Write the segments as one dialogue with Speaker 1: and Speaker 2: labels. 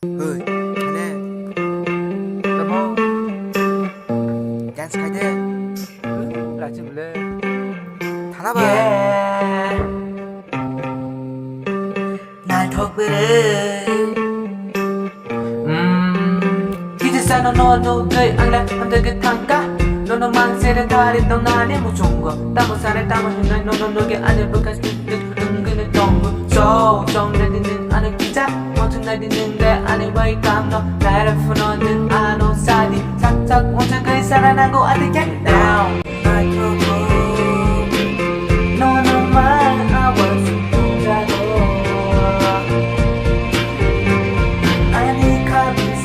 Speaker 1: Ơi, nè, tao mau dance khai thế,
Speaker 2: là chữ lê
Speaker 1: thả ba.
Speaker 2: yeah
Speaker 1: 날 덕분에
Speaker 2: 기대사 너와 누구의 안래 함되게 탄가 너는 망세를 다리던 나니 무중거 땀을 살에 땀을 흘려 너는 너게 안을 불까지 은근히 동부 정내리는 안을 기자 먼저 내리는데 안에 왜 감너 나를 풀어는 안오 사디 착착 먼저 그의 살아나고 I get down
Speaker 1: 날 끄고
Speaker 2: 너는 말하고 싶다고 아니 가끔씩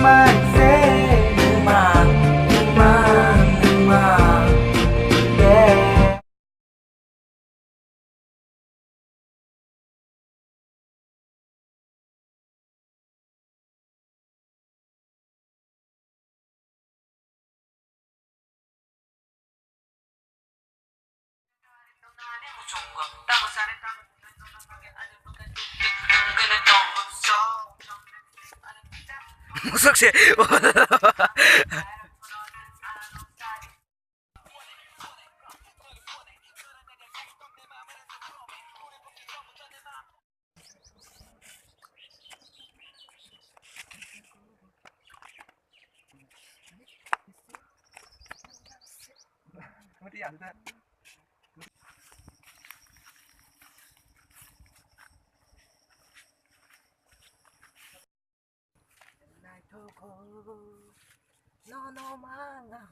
Speaker 2: 만세
Speaker 1: 음악
Speaker 2: yeah
Speaker 1: 무섭지? 어디 안 돼? 날 두고 너만 나